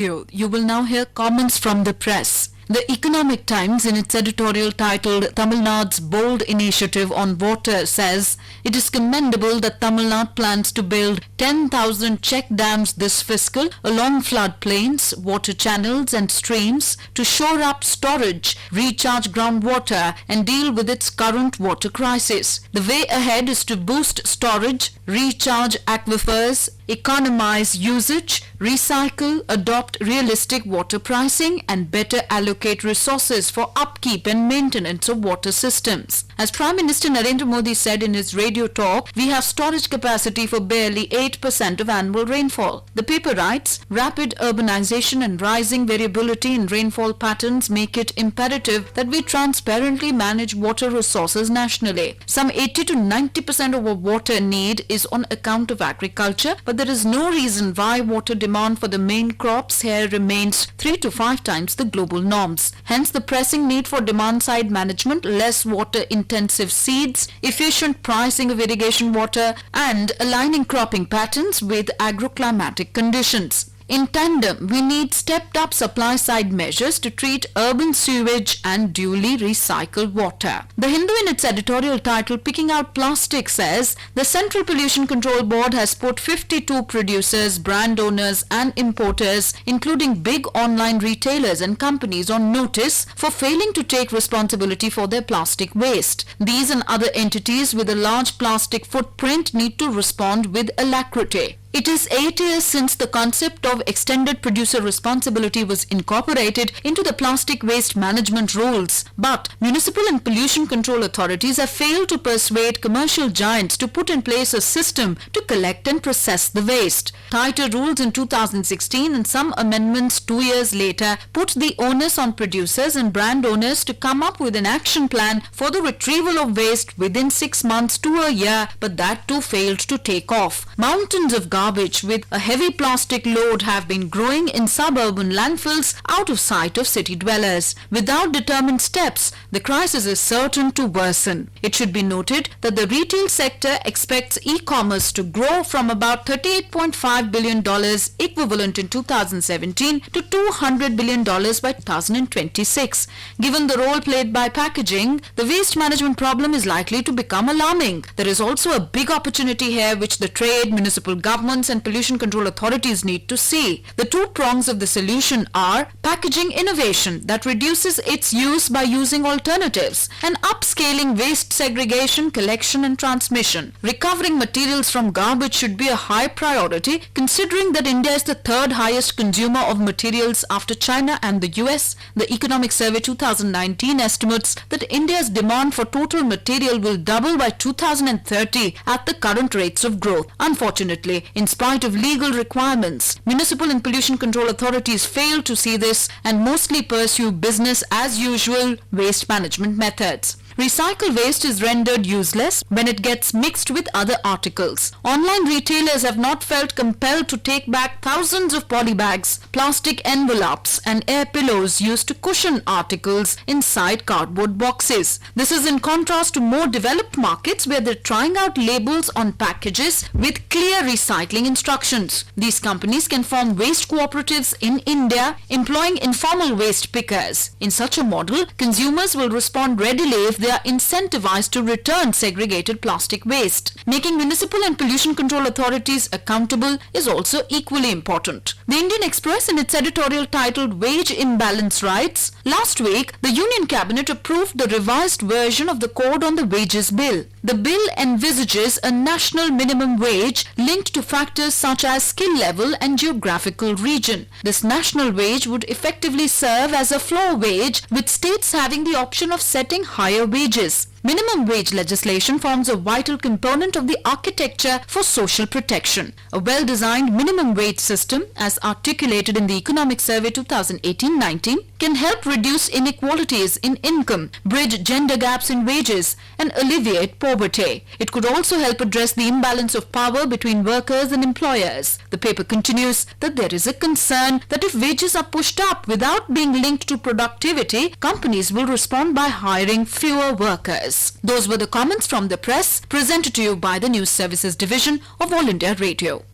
You will now hear comments from the press. The Economic Times, in its editorial titled Tamil Nadu's Bold Initiative on Water, says it is commendable that Tamil Nadu plans to build 10,000 check dams this fiscal along floodplains, water channels and streams to shore up storage, recharge groundwater and deal with its current water crisis. The way ahead is to boost storage, recharge aquifers, economize usage, recycle, adopt realistic water pricing and better allocate resources for upkeep and maintenance of water systems. As Prime Minister Narendra Modi said in his radio talk, we have storage capacity for barely 8% of annual rainfall. The paper writes, rapid urbanization and rising variability in rainfall patterns make it imperative that we transparently manage water resources nationally. Some 80 to 90% of our water need is on account of agriculture, but there is no reason why water demand for the main crops here remains 3 to 5 times the global norms. Hence the pressing need for demand-side management, less water-intensive seeds, efficient pricing of irrigation water, and aligning cropping patterns with agroclimatic conditions. In tandem, we need stepped-up supply-side measures to treat urban sewage and duly recycled water. The Hindu, in its editorial title Picking Out Plastic, says the Central Pollution Control Board has put 52 producers, brand owners and importers, including big online retailers and companies, on notice for failing to take responsibility for their plastic waste. These and other entities with a large plastic footprint need to respond with alacrity. It is 8 years since the concept of extended producer responsibility was incorporated into the plastic waste management rules, but municipal and pollution control authorities have failed to persuade commercial giants to put in place a system to collect and process the waste. Tighter rules in 2016 and some amendments 2 years later put the onus on producers and brand owners to come up with an action plan for the retrieval of waste within 6 months to a year, but that too failed to take off. Mountains of garbage with a heavy plastic load have been growing in suburban landfills out of sight of city dwellers. Without determined steps, the crisis is certain to worsen. It should be noted that the retail sector expects e-commerce to grow from about $38.5 billion equivalent in 2017 to $200 billion by 2026. Given the role played by packaging, the waste management problem is likely to become alarming. There is also a big opportunity here which the trade, municipal governments and pollution control authorities need to see. The two prongs of the solution are packaging innovation that reduces its use by using alternatives and upscaling waste segregation, collection and transmission. Recovering materials from garbage should be a high priority considering that India is the third highest consumer of materials after China and the US. The Economic Survey 2019 estimates that India's demand for total material will double by 2030 at the current rates of growth. Unfortunately, in spite of legal requirements, municipal and pollution control authorities fail to see this and mostly pursue business as usual waste management methods. Recycled waste is rendered useless when it gets mixed with other articles. Online retailers have not felt compelled to take back thousands of polybags, plastic envelopes and air pillows used to cushion articles inside cardboard boxes. This is in contrast to more developed markets where they're trying out labels on packages with clear recycling instructions. These companies can form waste cooperatives in India employing informal waste pickers. In such a model, consumers will respond readily if they are incentivized to return segregated plastic waste. Making municipal and pollution control authorities accountable is also equally important. The Indian Express, in its editorial titled Wage Imbalance, writes, last week, the Union Cabinet approved the revised version of the Code on the Wages Bill. The bill envisages a national minimum wage linked to factors such as skill level and geographical region. This national wage would effectively serve as a floor wage, with states having the option of setting higher wages. Minimum wage legislation forms a vital component of the architecture for social protection. A well-designed minimum wage system, as articulated in the Economic Survey 2018-19, can help reduce inequalities in income, bridge gender gaps in wages, and alleviate poverty. It could also help address the imbalance of power between workers and employers. The paper continues that there is a concern that if wages are pushed up without being linked to productivity, companies will respond by hiring fewer workers. Those were the comments from the press, presented to you by the News Services Division of All India Radio.